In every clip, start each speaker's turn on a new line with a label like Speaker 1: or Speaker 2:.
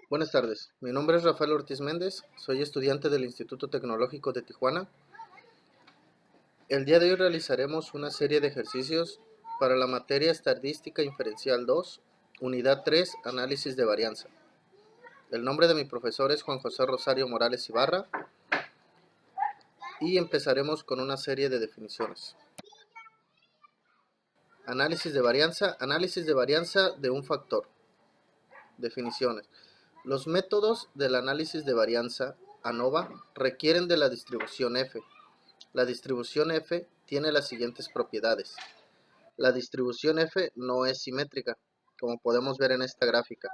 Speaker 1: Buenas tardes, mi nombre es Rafael Ortiz Méndez, soy estudiante del Instituto Tecnológico de Tijuana. El día de hoy realizaremos una serie de ejercicios para la materia Estadística Inferencial 2, Unidad 3, Análisis de Varianza. El nombre de mi profesor es Juan José Rosario Morales Ibarra y empezaremos con una serie de definiciones. Análisis de varianza de un factor. Definiciones. Los métodos del análisis de varianza ANOVA requieren de la distribución F. La distribución F tiene las siguientes propiedades. La distribución F no es simétrica, como podemos ver en esta gráfica.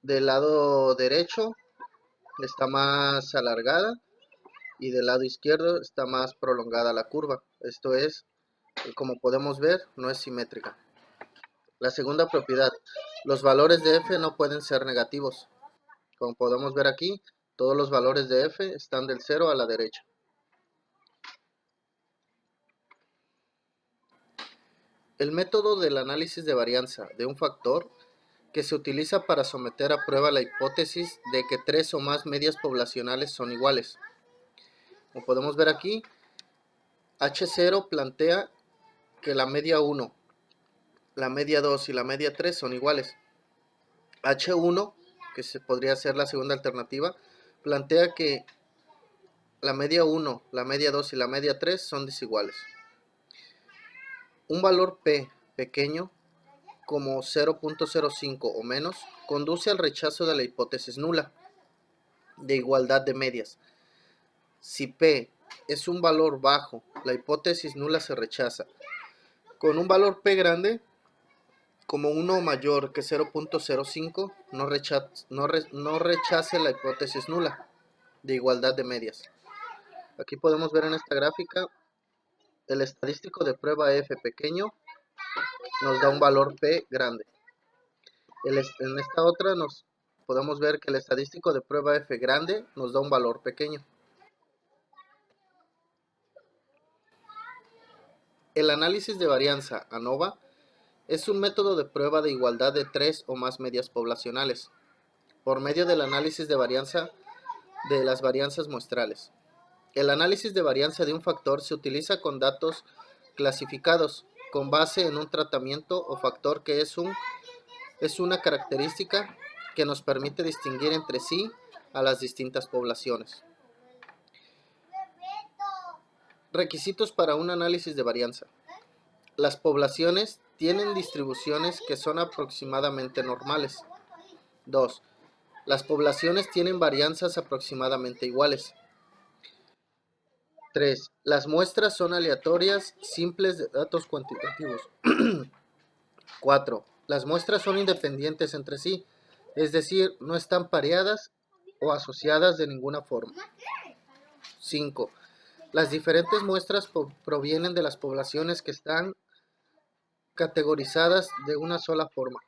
Speaker 1: Del lado derecho está más alargada y del lado izquierdo está más prolongada la curva. Esto es, como podemos ver, no es simétrica. La segunda propiedad, los valores de F no pueden ser negativos. Como podemos ver aquí, todos los valores de F están del 0 a la derecha. El método del análisis de varianza de un factor que se utiliza para someter a prueba la hipótesis de que tres o más medias poblacionales son iguales. Como podemos ver aquí, H0 plantea que la media 1, la media 2 y la media 3 son iguales. H1, que podría ser la segunda alternativa, plantea que la media 1, la media 2 y la media 3 son desiguales. Un valor P pequeño, como 0.05 o menos, conduce al rechazo de la hipótesis nula de igualdad de medias. Si P es un valor bajo, la hipótesis nula se rechaza. Con un valor P grande, como 1 mayor que 0.05, no rechace la hipótesis nula de igualdad de medias. Aquí podemos ver en esta gráfica el estadístico de prueba F pequeño nos da un valor P grande. En esta otra podemos ver que el estadístico de prueba F grande nos da un valor pequeño. El análisis de varianza ANOVA es un método de prueba de igualdad de tres o más medias poblacionales, por medio del análisis de varianza de las varianzas muestrales. El análisis de varianza de un factor se utiliza con datos clasificados, con base en un tratamiento o factor que es una característica que nos permite distinguir entre sí a las distintas poblaciones. Requisitos para un análisis de varianza. Las poblaciones tienen distribuciones que son aproximadamente normales. 2. Las poblaciones tienen varianzas aproximadamente iguales. 3. Las muestras son aleatorias, simples de datos cuantitativos. 4. Las muestras son independientes entre sí, es decir, no están pareadas o asociadas de ninguna forma. 5. Las diferentes muestras provienen de las poblaciones que están categorizadas de una sola forma.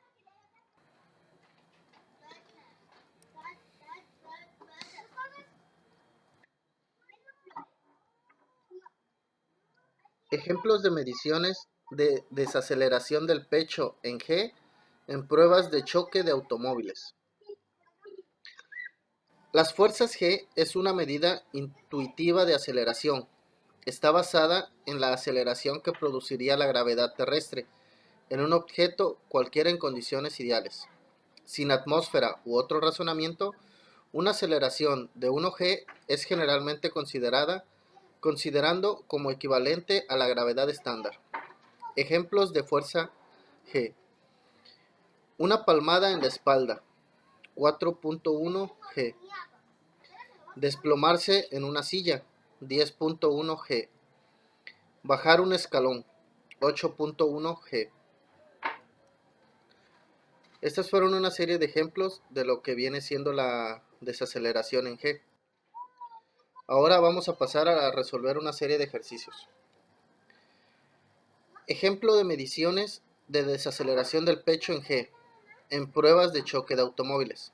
Speaker 1: Ejemplos de mediciones de desaceleración del pecho en G en pruebas de choque de automóviles. Las fuerzas G es una medida intuitiva de aceleración. Está basada en la aceleración que produciría la gravedad terrestre en un objeto cualquiera en condiciones ideales. Sin atmósfera u otro razonamiento, una aceleración de 1G es generalmente considerando como equivalente a la gravedad estándar. Ejemplos de fuerza G. Una palmada en la espalda, 4.1 G. Desplomarse en una silla, 10.1 G. Bajar un escalón, 8.1 G. Estas fueron una serie de ejemplos de lo que viene siendo la desaceleración en G. Ahora vamos a pasar a resolver una serie de ejercicios. Ejemplo de mediciones de desaceleración del pecho en G, en pruebas de choque de automóviles.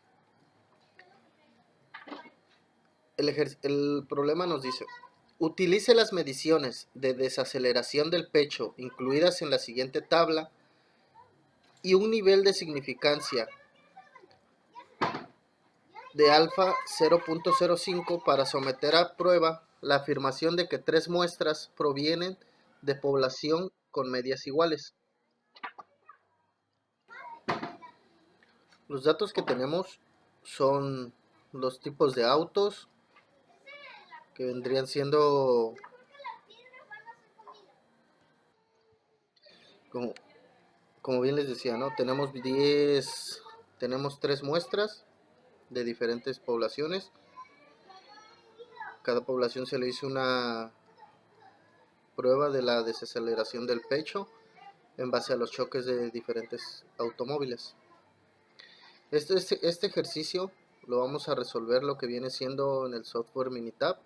Speaker 1: El problema nos dice, utilice las mediciones de desaceleración del pecho incluidas en la siguiente tabla y un nivel de significancia de alfa 0.05 para someter a prueba la afirmación de que 3 muestras provienen de población con medias iguales. Los datos que tenemos son los tipos de autos, que vendrían siendo, como, como bien les decía, ¿no? Tenemos 3 muestras de diferentes poblaciones. Cada población se le hizo una prueba de la desaceleración del pecho en base a los choques de diferentes automóviles. Este ejercicio lo vamos a resolver lo que viene siendo en el software Minitab.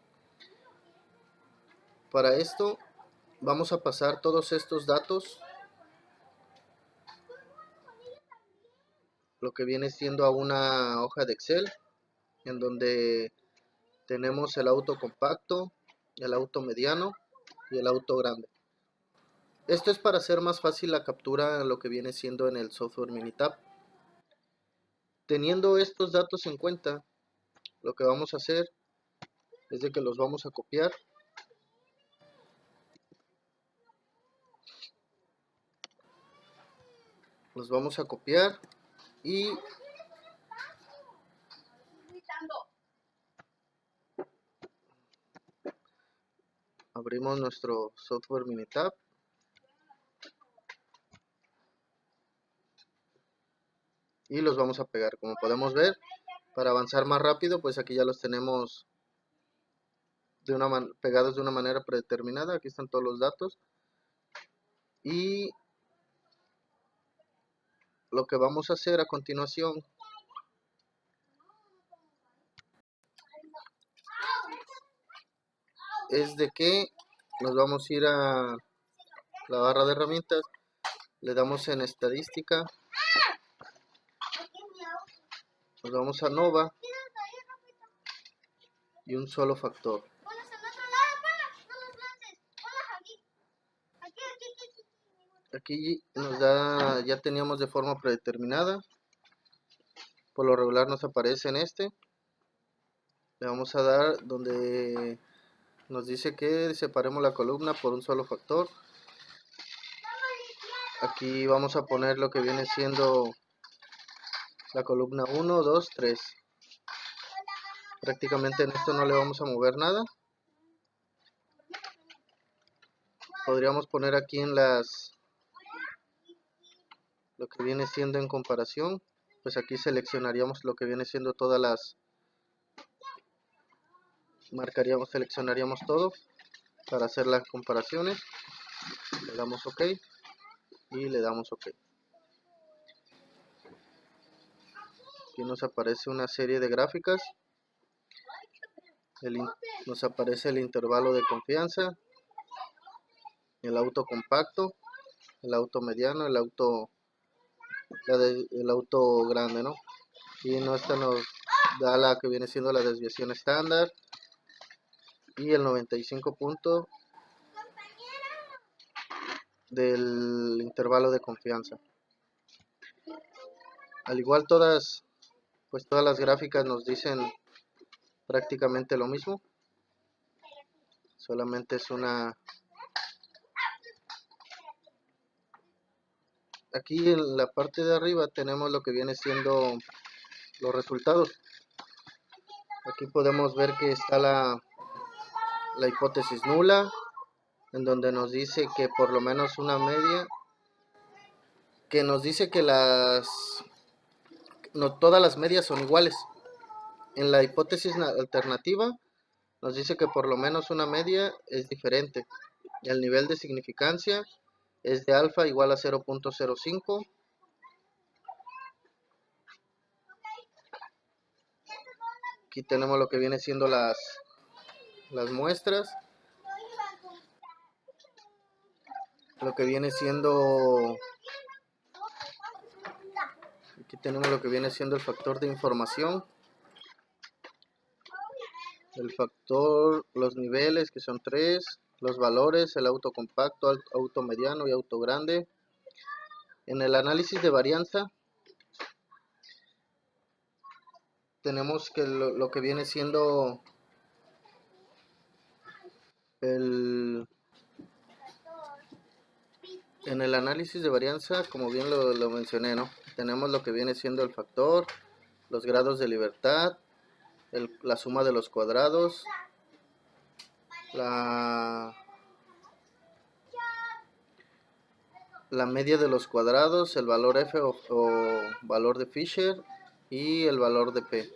Speaker 1: Para esto vamos a pasar todos estos datos, lo que viene siendo a una hoja de Excel, en donde tenemos el auto compacto, el auto mediano y el auto grande. Esto es para hacer más fácil la captura, lo que viene siendo en el software Minitab. Teniendo estos datos en cuenta, lo que vamos a hacer es de que los vamos a copiar. Los vamos a copiar y abrimos nuestro software Minitab. Y los vamos a pegar. Como podemos ver, para avanzar más rápido, pues aquí ya los tenemos pegados de una manera predeterminada. Aquí están todos los datos. Y lo que vamos a hacer a continuación es de que nos vamos a ir a la barra de herramientas, le damos en estadística, nos vamos a Nova y un solo factor. Aquí nos da, ya teníamos de forma predeterminada, por lo regular nos aparece en este. Le vamos a dar donde nos dice que separemos la columna por un solo factor. Aquí vamos a poner lo que viene siendo la columna 1, 2, 3. Prácticamente en esto no le vamos a mover nada. Podríamos poner aquí en lo que viene siendo en comparación, pues aquí seleccionaríamos lo que viene siendo todas las, seleccionaríamos todo para hacer las comparaciones. Le damos OK y le damos OK. Aquí nos aparece una serie de gráficas. Nos aparece el intervalo de confianza, el auto compacto, el auto mediano, el auto grande, ¿no? Y esta nos da la que viene siendo la desviación estándar y el 95 puntos del intervalo de confianza. Al igual todas las gráficas nos dicen prácticamente lo mismo, solamente es una. Aquí en la parte de arriba tenemos lo que viene siendo los resultados. Aquí podemos ver que está la hipótesis nula, en donde nos dice que por lo menos una media, que nos dice que no todas las medias son iguales. En la hipótesis alternativa nos dice que por lo menos una media es diferente. El nivel de significancia es de alfa igual a 0.05. Aquí tenemos lo que viene siendo las muestras, lo que viene siendo, aquí tenemos lo que viene siendo el factor de información, el factor, los niveles que son 3, los valores, el auto compacto, auto mediano y auto grande, En el análisis de varianza tenemos que lo que viene siendo el... En el análisis de varianza, como bien lo mencioné, ¿no? Tenemos lo que viene siendo el factor, los grados de libertad, la suma de los cuadrados, la media de los cuadrados, el valor f o valor de Fisher y el valor de p.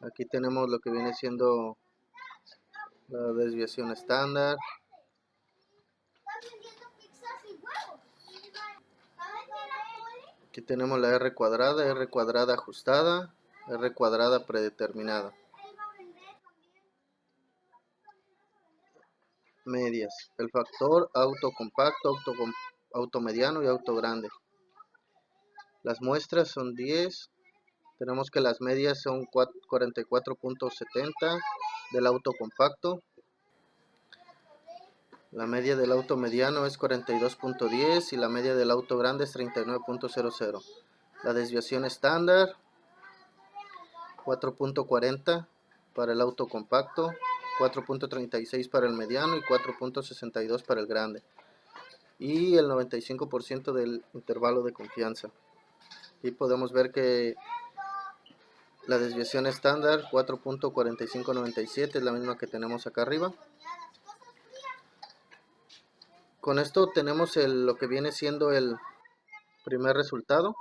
Speaker 1: Aquí tenemos lo que viene siendo la desviación estándar. Aquí tenemos la r cuadrada ajustada, r cuadrada predeterminada. Medias, el factor auto compacto, auto mediano y auto grande. Las muestras son 10. Tenemos que las medias son 44.70 del auto compacto. La media del auto mediano es 42.10 y la media del auto grande es 39.00. La desviación estándar 4.40 para el auto compacto, 4.36 para el mediano y 4.62 para el grande. Y el 95% del intervalo de confianza. Y podemos ver que la desviación estándar 4.4597 es la misma que tenemos acá arriba. Con esto tenemos lo que viene siendo el primer resultado,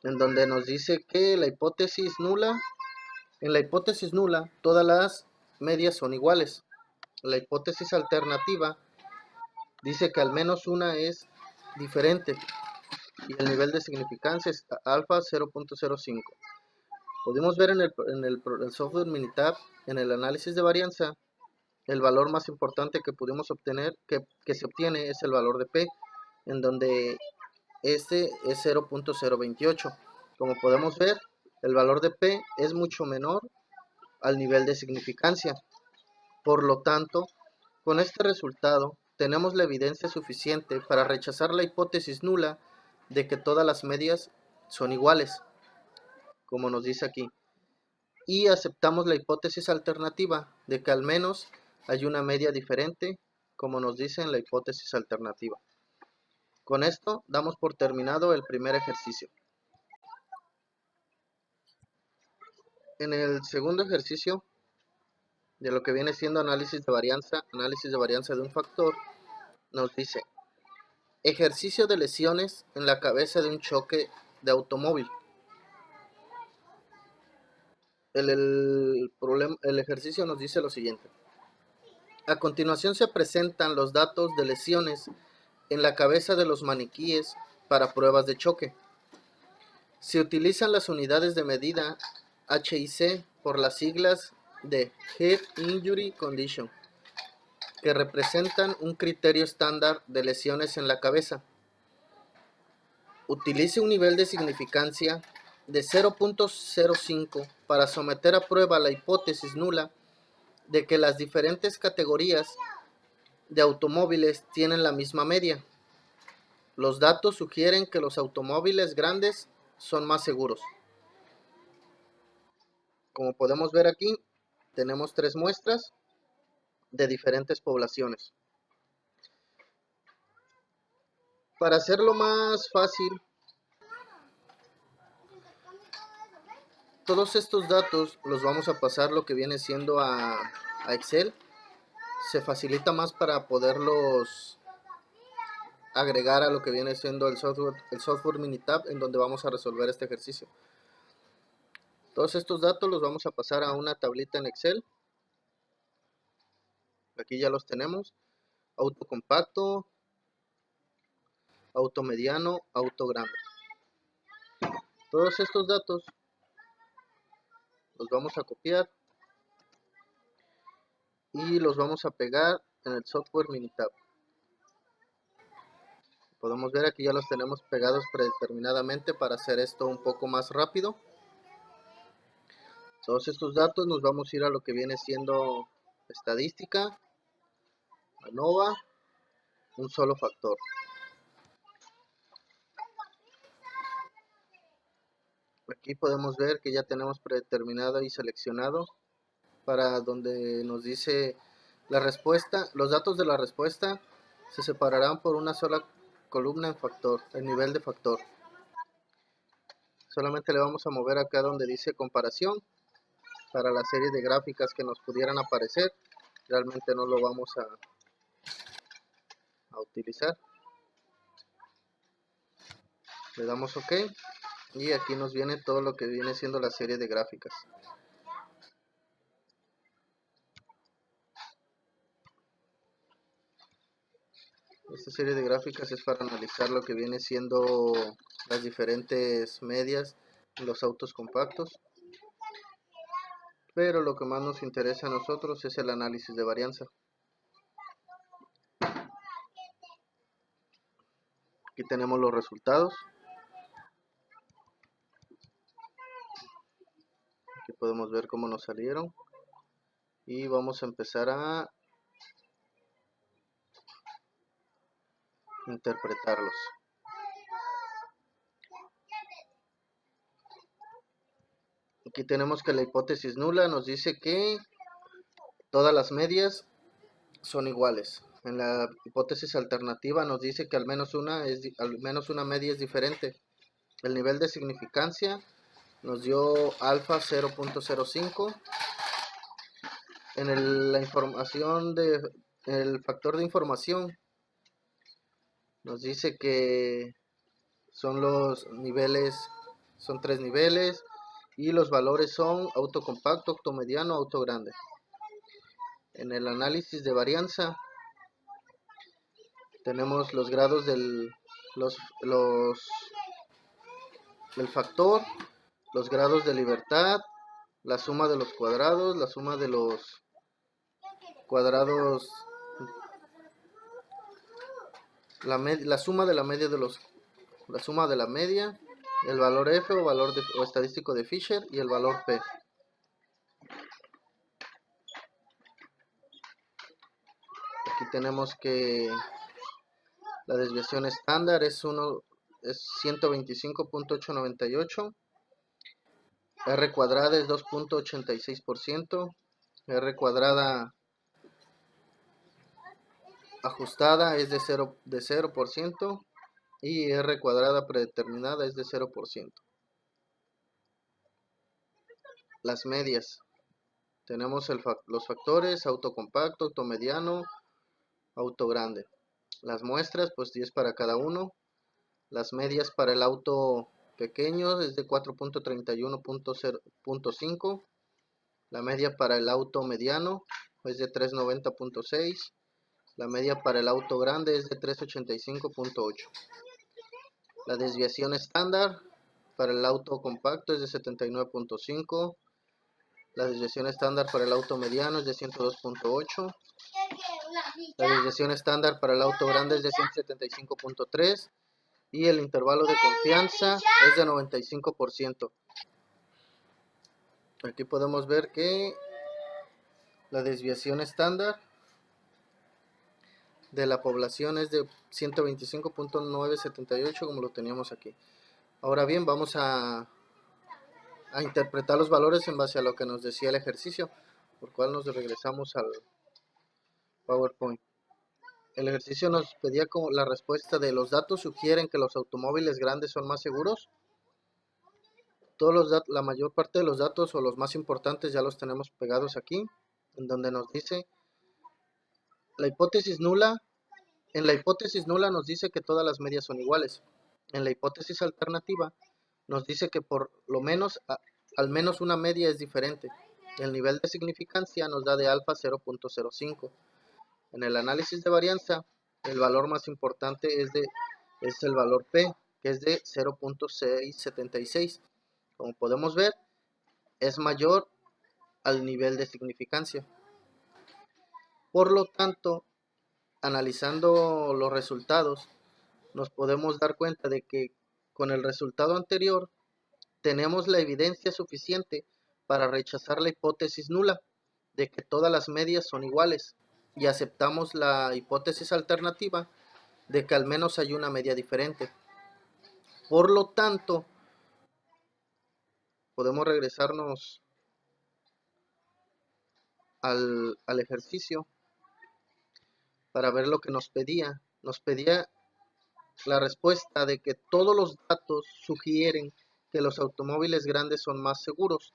Speaker 1: en donde nos dice que la hipótesis nula, en la hipótesis nula todas las medias son iguales. La hipótesis alternativa dice que al menos una es diferente y el nivel de significancia es alfa 0.05. Podemos ver en el software Minitab, en el análisis de varianza, el valor más importante que pudimos obtener, que se obtiene, es el valor de P, en donde este es 0.028. Como podemos ver, el valor de P es mucho menor al nivel de significancia. Por lo tanto, con este resultado, tenemos la evidencia suficiente para rechazar la hipótesis nula de que todas las medias son iguales, como nos dice aquí. Y aceptamos la hipótesis alternativa de que al menos hay una media diferente, como nos dice en la hipótesis alternativa. Con esto damos por terminado el primer ejercicio. En el segundo ejercicio, de lo que viene siendo análisis de varianza de un factor, nos dice: ejercicio de lesiones en la cabeza de un choque de automóvil. El ejercicio nos dice lo siguiente: a continuación se presentan los datos de lesiones en la cabeza de los maniquíes para pruebas de choque. Se utilizan las unidades de medida HIC por las siglas de Head Injury Condition, que representan un criterio estándar de lesiones en la cabeza. Utilice un nivel de significancia de 0.05 para someter a prueba la hipótesis nula de que las diferentes categorías de automóviles tienen la misma media. Los datos sugieren que los automóviles grandes son más seguros. Como podemos ver aquí, tenemos 3 muestras de diferentes poblaciones. Para hacerlo más fácil, todos estos datos los vamos a pasar lo que viene siendo a Excel. Se facilita más para poderlos agregar a lo que viene siendo el software Minitab, en donde vamos a resolver este ejercicio. Todos estos datos los vamos a pasar a una tablita en Excel. Aquí ya los tenemos: auto compacto, auto mediano, auto grande. Todos estos datos los vamos a copiar y los vamos a pegar en el software Minitab. Podemos ver aquí ya los tenemos pegados predeterminadamente para hacer esto un poco más rápido. Todos estos datos nos vamos a ir a lo que viene siendo estadística, ANOVA, un solo factor. Aquí podemos ver que ya tenemos predeterminado y seleccionado para donde nos dice la respuesta. Los datos de la respuesta se separarán por una sola columna en factor, el nivel de factor. Solamente le vamos a mover acá donde dice comparación para la serie de gráficas que nos pudieran aparecer. Realmente no lo vamos a utilizar. Le damos OK y aquí nos viene todo lo que viene siendo la serie de gráficas. Esta serie de gráficas es para analizar lo que viene siendo las diferentes medias en los autos compactos, pero lo que más nos interesa a nosotros es el análisis de varianza. Aquí tenemos los resultados. Aquí podemos ver cómo nos salieron y vamos a empezar a interpretarlos. Aquí tenemos que la hipótesis nula nos dice que todas las medias son iguales. En la hipótesis alternativa nos dice que al menos una media es diferente. El nivel de significancia nos dio alfa 0.05. En la información el factor de información nos dice que son los niveles, son 3 niveles y los valores son auto compacto, auto mediano, auto grande. En el análisis de varianza tenemos los grados del factor, los grados de libertad, la suma de los cuadrados, la suma de los cuadrados, la suma de la media la suma de la media, el valor F o valor estadístico de Fisher y el valor P. Aquí tenemos que la desviación estándar es 125.898, R cuadrada es 2.86%, R cuadrada ajustada es de 0% y R cuadrada predeterminada es de 0%. Las medias. Tenemos los factores, auto compacto, auto mediano, auto grande. Las muestras, pues 10 para cada uno. Las medias para el auto pequeño es de 4.31.5. La media para el auto mediano es de 390.6. La media para el auto grande es de 385.8. La desviación estándar para el auto compacto es de 79.5. La desviación estándar para el auto mediano es de 102.8. La desviación estándar para el auto grande es de 175.3. Y el intervalo de confianza es de 95%. Aquí podemos ver que la desviación estándar de la población es de 125.978, como lo teníamos aquí. Ahora bien, vamos a interpretar los valores en base a lo que nos decía el ejercicio, por cual nos regresamos al PowerPoint. El ejercicio nos pedía como la respuesta de los datos sugieren que los automóviles grandes son más seguros. La mayor parte de los datos o los más importantes ya los tenemos pegados aquí, en donde nos dice la hipótesis nula. En la hipótesis nula nos dice que todas las medias son iguales. En la hipótesis alternativa nos dice que por lo menos al menos una media es diferente. El nivel de significancia nos da de alfa 0.05. En el análisis de varianza, el valor más importante es el valor P, que es de 0.676. Como podemos ver, es mayor al nivel de significancia. Por lo tanto, analizando los resultados, nos podemos dar cuenta de que con el resultado anterior tenemos la evidencia suficiente para rechazar la hipótesis nula, de que todas las medias son iguales y aceptamos la hipótesis alternativa de que al menos hay una media diferente. Por lo tanto, podemos regresarnos al ejercicio para ver lo que nos pedía. Nos pedía la respuesta de que todos los datos sugieren que los automóviles grandes son más seguros.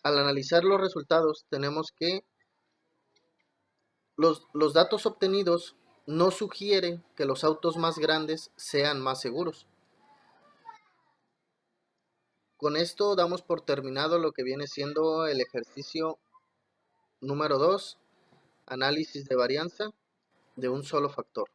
Speaker 1: Al analizar los resultados, tenemos que los datos obtenidos no sugieren que los autos más grandes sean más seguros. Con esto damos por terminado lo que viene siendo el ejercicio número 2, análisis de varianza de un solo factor.